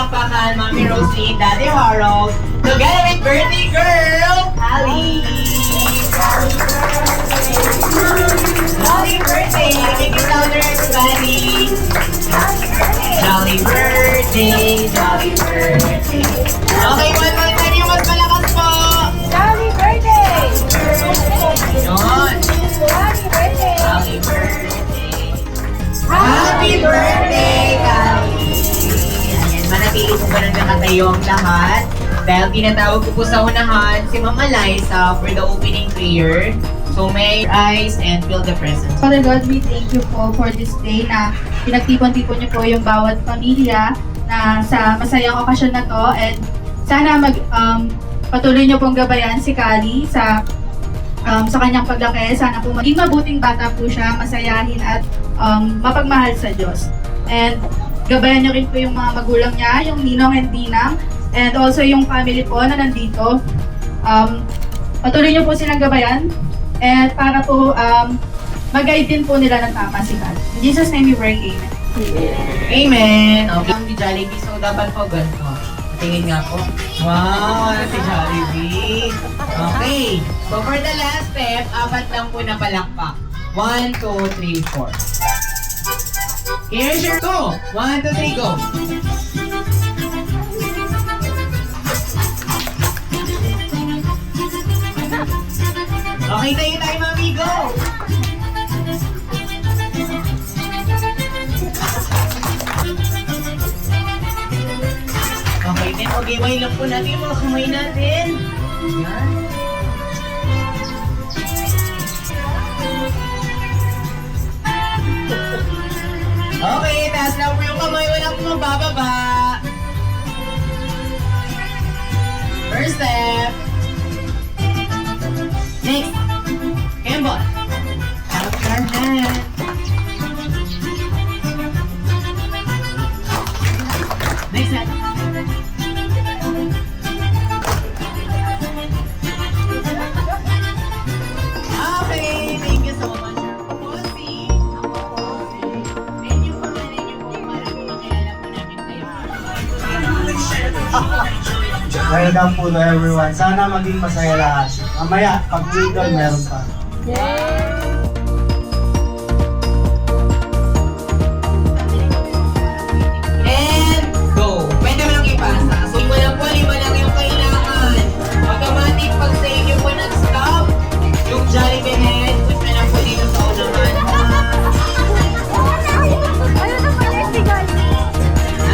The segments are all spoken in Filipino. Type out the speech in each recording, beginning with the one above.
palakpakan, Mami Rosie, Daddy Harold, together with birthday girl, Ali. Happy birthday! Make it louder, everybody! Jolly birthday! Jolly birthday! Okay, one more time yung mas malakas po! Jolly birthday! Yun! Happy birthday! Jolly birthday! Happy birthday, Kali! Ayan, manatili po ba nang nakatayo ang lahat? Dahil tinatawag ko po sa unahan si Mama Liza for the opening prayer. So may eyes and feel the presence. Father God, we thank you po for this day na pinagtipon-tipon niyo po yung bawat pamilya na sa masayang okasyon na to, and sana patuloy niyo pong gabayan si Kali sa kanyang paglaki. Sana po maging mabuting bata po siya, masayahin at mapagmahal sa Diyos. And gabayan niyo rin po yung mga magulang niya, yung ninong and ninang, and also yung family po na nandito. Patuloy niyo po silang gabayan. And para po mag-guide din po nila ng tama si God. In Jesus' name we pray, Amen. Amen! Okay. Ang di Jollibee, so dapat po ganito. Tingin nga po. Wow! Si Jollibee! Okay. So for the last step, 4 lang po na palakpak. 1, 2, 3, 4. Here's your go! 1, 2, 3, go! Okay, tayo, mami, go! Okay, then, mag-iway lang po natin yung mga kamay natin. Yan. Okay, taas lang po yung kamay, wala po mabababa. First step. Next. Kembot. Out your hand. Next step. Okay, thank you so much. Pussy. Thank you po, para po makilala po namin kayo. Welcome po to everyone. Sana maging masaya lahat. Mamaya, pag doon, meron pa. And go! Pwede mo lang ipasa. So, lima lang yung kailangan. Automatic, pag sa inyo po nag-stop, yung Jollibee head, put na lang po dito sa unahan.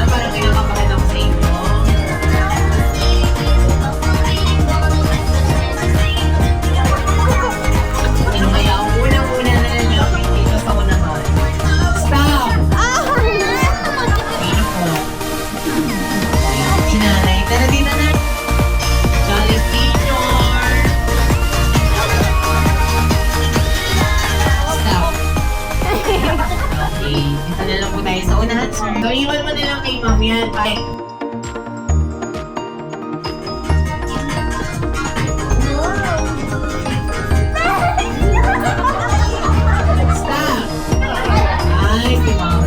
Parang kinakapakita ko sa inyo. Sino kaya ang unang-una na lalapit dito sa unahan? Stop! Sino po? Si Nanay. Tara dito na. Jolly Senior. Stop. Okay. Dito na lang po tayo sa unahan, sir. So, iwan mo na lang kay ma'am yan. Bye. Stop! Ay, si ma'am.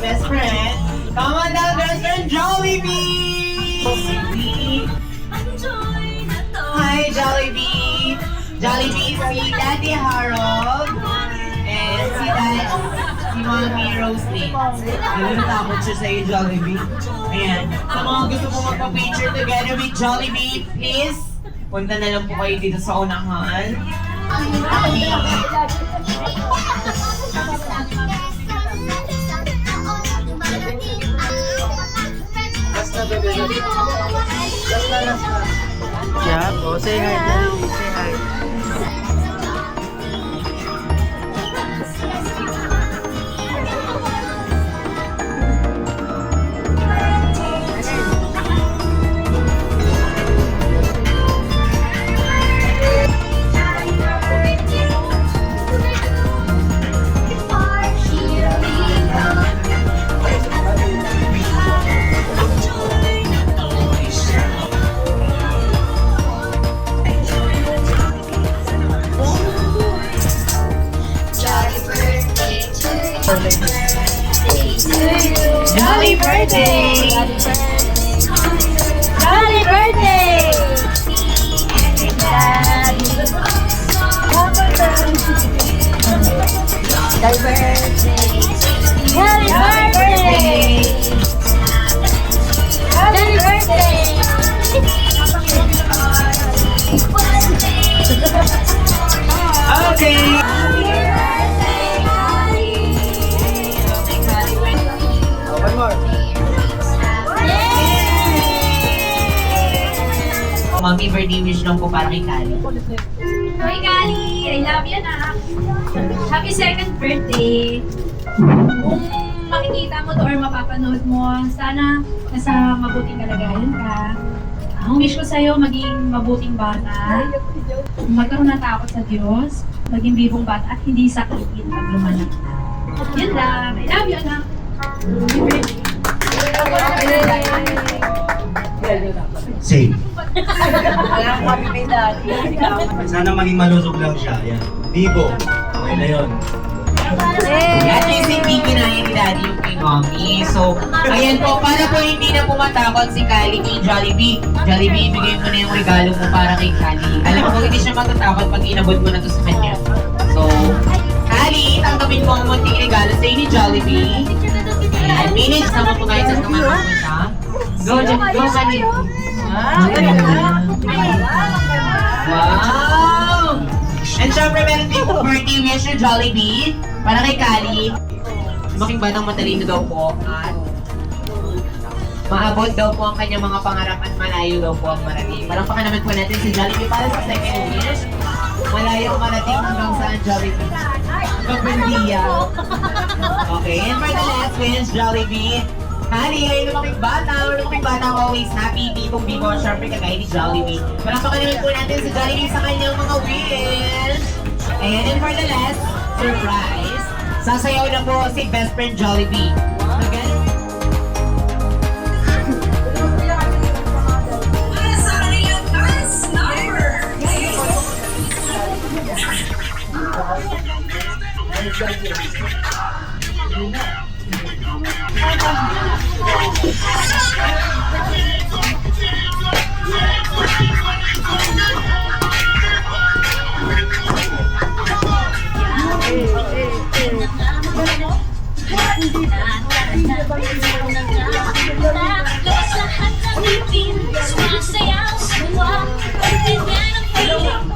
Best friend. Come on down, best friend, Jollibee! Hi, Jollibee! Jollibee, si Daddy Harold. And Mami Roslyn. Natatakot siya sa'yo, Jollibee. Ayan. Sa mga gusto po magpa-picture together with Jollibee, please, punta na lang po kayo dito sa unahan. Yeah, oh, say hi, Jollibee. Say hi. Jolly birthday! Happy birthday! Happy birthday! Happy birthday! Happy birthday! Okay! One more. Mami, birthday wish lang po para kay Kali. Hoy, Gali! I love you na! Happy second birthday! Kung makikita mo to or mapapanood mo, sana nasa mabuting kalagayan ka. Ang wish ko sa'yo, maging mabuting bata, magkaroon ng takot sa Diyos, maging bibong bata at hindi sakitin pag lumanak ka. Yun lang. I love you, anak! Same. Sana maging malusog lang siya. Yan. Bibo. Okay na yun. At least hindi kinaya ni Daddy yung kay Mommy. So, ayan po, para po hindi na pumatakot si Kali kay Jollibee. Jollibee, ibigay mo na yung regalo mo para kay Kali. Alam ko, hindi siya matatakot pag inabot mo na to sa kanya. So, Kali, tanggapin mo ang munting regalo sa ni Jollibee. Ayan, minutes naman po tayo sa tumatakot. Go, Kali. Wow! And syempre, meron din po birthday wish ni Jollibee para kay Kali. Making batang matalino daw po at maabot daw po ang kanyang mga pangarap at malayo daw po ang marating. Palakpakan naman po natin si Jollibee para sa second wish. Malayo ang marating hanggang saan, Jollibee? Hanggang Bendia. Okay, and for the last wish, Jollibee. Kali, lumaking bata always happy, bibong-bibo, syempre kagaya ni Jollibee. Palakpakan naman po natin si Jollibee sa kanyang mga wish. And for the last surprise, sasayaw na po si best friend Jollibee. Again.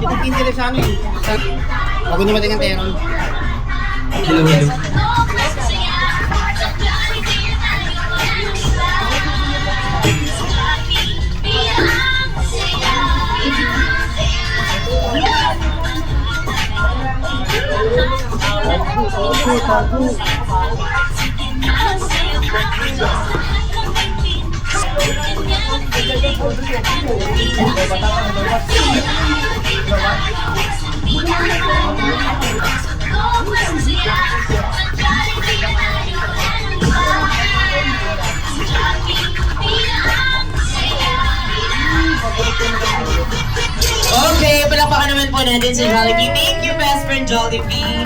Kita pinti sa ano eh. Bago dumating ang teron. Hello. Okay, palakpakan naman po natin si Jollibee. Thank you, best friend Jollibee.